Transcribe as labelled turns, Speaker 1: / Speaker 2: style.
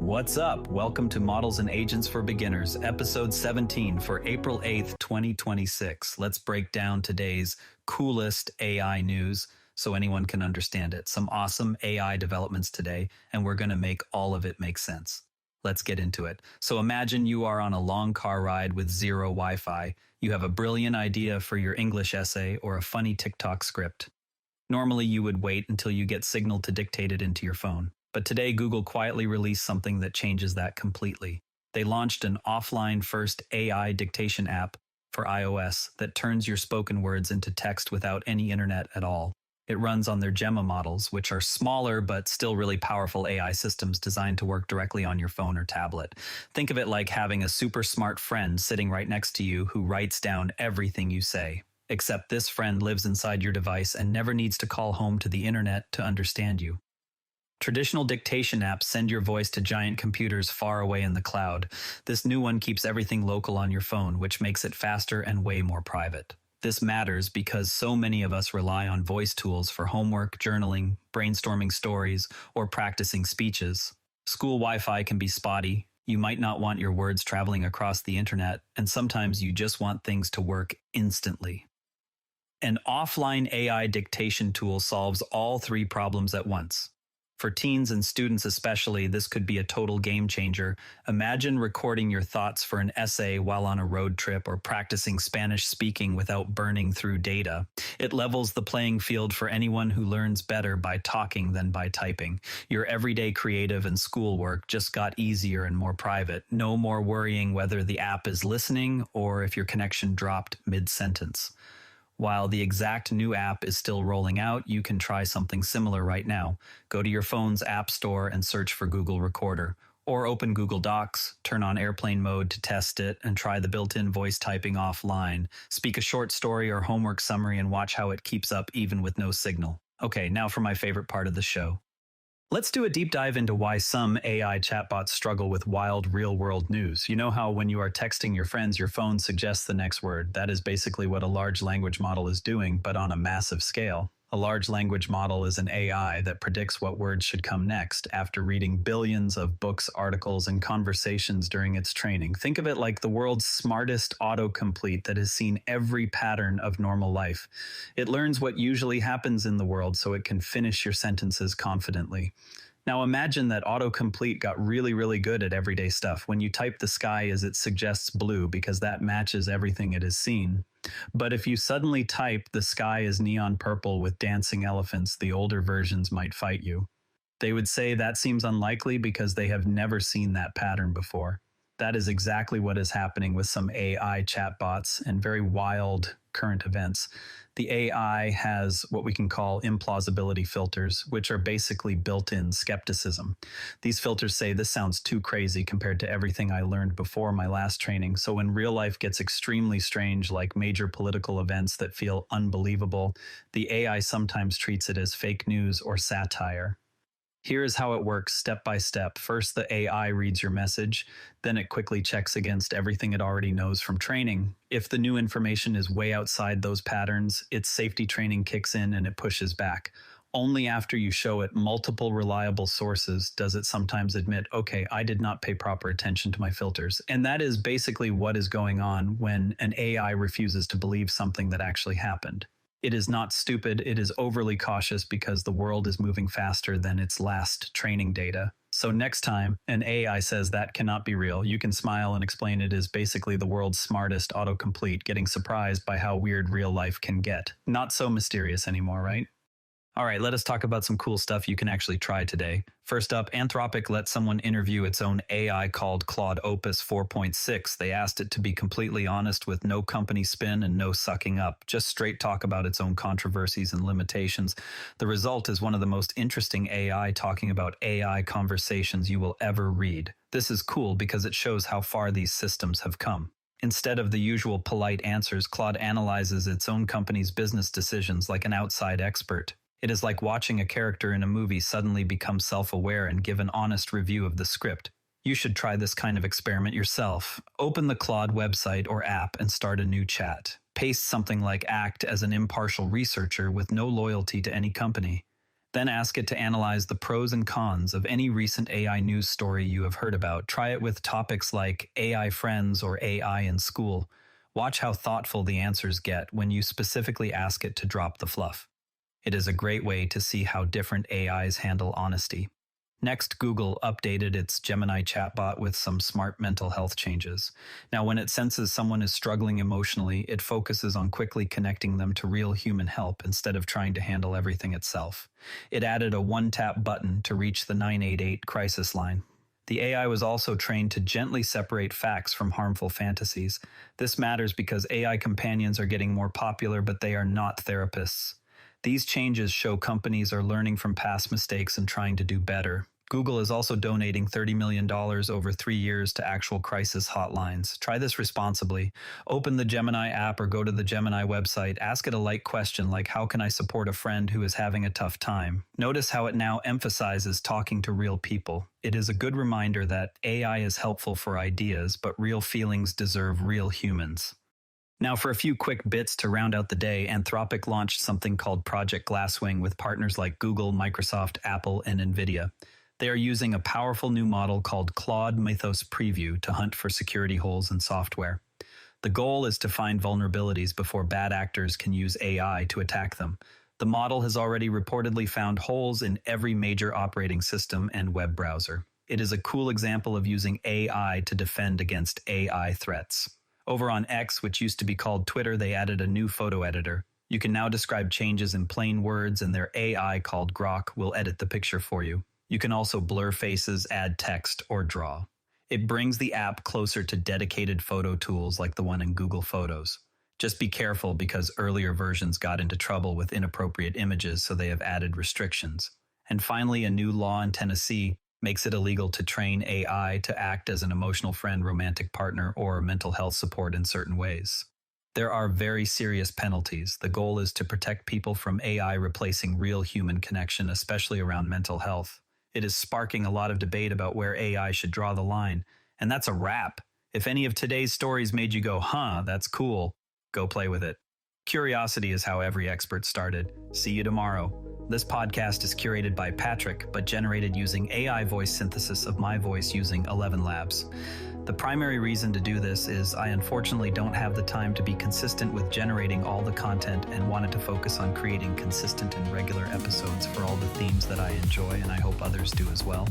Speaker 1: What's up? Welcome to Models and Agents for Beginners, episode 17 for April 8th, 2026. Let's break down today's coolest AI news so anyone can understand it. Some awesome AI developments today, and we're going to make all of it make sense. Let's get into it. So imagine you are on a long car ride with zero Wi-Fi. You have a brilliant idea for your English essay or a funny TikTok script. Normally, you would wait until you get signal to dictate it into your phone. But today, Google quietly released something that changes that completely. They launched an offline-first AI dictation app for iOS that turns your spoken words into text without any internet at all. It runs on their Gemma models, which are smaller but still really powerful AI systems designed to work directly on your phone or tablet. Think of it like having a super smart friend sitting right next to you who writes down everything you say. Except this friend lives inside your device and never needs to call home to the internet to understand you. Traditional dictation apps send your voice to giant computers far away in the cloud. This new one keeps everything local on your phone, which makes it faster and way more private. This matters because so many of us rely on voice tools for homework, journaling, brainstorming stories, or practicing speeches. School Wi-Fi can be spotty. You might not want your words traveling across the internet, and sometimes you just want things to work instantly. An offline AI dictation tool solves all three problems at once. For teens and students especially, this could be a total game changer. Imagine recording your thoughts for an essay while on a road trip or practicing Spanish speaking without burning through data. It levels the playing field for anyone who learns better by talking than by typing. Your everyday creative and schoolwork just got easier and more private. No more worrying whether the app is listening or if your connection dropped mid-sentence. While the exact new app is still rolling out, you can try something similar right now. Go to your phone's app store and search for Google Recorder. Or open Google Docs, turn on airplane mode to test it, and try the built-in voice typing offline. Speak a short story or homework summary and watch how it keeps up even with no signal. Okay, now for my favorite part of the show. Let's do a deep dive into why some AI chatbots struggle with wild real-world news. You know how when you are texting your friends, your phone suggests the next word. That is basically what a large language model is doing, but on a massive scale. A large language model is an AI that predicts what words should come next after reading billions of books, articles, and conversations during its training. Think of it like the world's smartest autocomplete that has seen every pattern of normal life. It learns what usually happens in the world so it can finish your sentences confidently. Now imagine that autocomplete got really, really good at everyday stuff. When you type the sky as it suggests blue because that matches everything it has seen. But if you suddenly type the sky is neon purple with dancing elephants, the older versions might fight you. They would say that seems unlikely because they have never seen that pattern before. That is exactly what is happening with some AI chatbots and very wild current events. The AI has what we can call implausibility filters, which are basically built-in skepticism. These filters say this sounds too crazy compared to everything I learned before my last training. So when real life gets extremely strange, like major political events that feel unbelievable, the AI sometimes treats it as fake news or satire. Here is how it works step by step. First, the AI reads your message, then it quickly checks against everything it already knows from training. If the new information is way outside those patterns, its safety training kicks in and it pushes back. Only after you show it multiple reliable sources does it sometimes admit, okay, I did not pay proper attention to my filters. And that is basically what is going on when an AI refuses to believe something that actually happened. It is not stupid, it is overly cautious because the world is moving faster than its last training data. So next time an AI says that cannot be real, you can smile and explain it is basically the world's smartest autocomplete, getting surprised by how weird real life can get. Not so mysterious anymore, right? All right, let us talk about some cool stuff you can actually try today. First up, Anthropic let someone interview its own AI called Claude Opus 4.6. They asked it to be completely honest with no company spin and no sucking up, just straight talk about its own controversies and limitations. The result is one of the most interesting AI talking about AI conversations you will ever read. This is cool because it shows how far these systems have come. Instead of the usual polite answers, Claude analyzes its own company's business decisions like an outside expert. It is like watching a character in a movie suddenly become self-aware and give an honest review of the script. You should try this kind of experiment yourself. Open the Claude website or app and start a new chat. Paste something like act as an impartial researcher with no loyalty to any company. Then ask it to analyze the pros and cons of any recent AI news story you have heard about. Try it with topics like AI friends or AI in school. Watch how thoughtful the answers get when you specifically ask it to drop the fluff. It is a great way to see how different AIs handle honesty. Next, Google updated its Gemini chatbot with some smart mental health changes. Now, when it senses someone is struggling emotionally, it focuses on quickly connecting them to real human help instead of trying to handle everything itself. It added a one-tap button to reach the 988 crisis line. The AI was also trained to gently separate facts from harmful fantasies. This matters because AI companions are getting more popular, but they are not therapists. These changes show companies are learning from past mistakes and trying to do better. Google is also donating $30 million over 3 years to actual crisis hotlines. Try this responsibly. Open the Gemini app or go to the Gemini website. Ask it a light question like, how can I support a friend who is having a tough time? Notice how it now emphasizes talking to real people. It is a good reminder that AI is helpful for ideas, but real feelings deserve real humans. Now, for a few quick bits to round out the day, Anthropic launched something called Project Glasswing with partners like Google, Microsoft, Apple, and NVIDIA. They are using a powerful new model called Claude Mythos Preview to hunt for security holes in software. The goal is to find vulnerabilities before bad actors can use AI to attack them. The model has already reportedly found holes in every major operating system and web browser. It is a cool example of using AI to defend against AI threats. Over on X, which used to be called Twitter, they added a new photo editor. You can now describe changes in plain words, and their AI called Grok will edit the picture for you. You can also blur faces, add text, or draw. It brings the app closer to dedicated photo tools like the one in Google Photos. Just be careful because earlier versions got into trouble with inappropriate images, so they have added restrictions. And finally, a new law in Tennessee makes it illegal to train AI to act as an emotional friend, romantic partner, or mental health support in certain ways. There are very serious penalties. The goal is to protect people from AI replacing real human connection, especially around mental health. It is sparking a lot of debate about where AI should draw the line. And that's a wrap. If any of today's stories made you go, that's cool, go play with it. Curiosity is how every expert started. See you tomorrow. This podcast is curated by Patrick, but generated using AI voice synthesis of my voice using ElevenLabs. The primary reason to do this is I unfortunately don't have the time to be consistent with generating all the content and wanted to focus on creating consistent and regular episodes for all the themes that I enjoy, and I hope others do as well.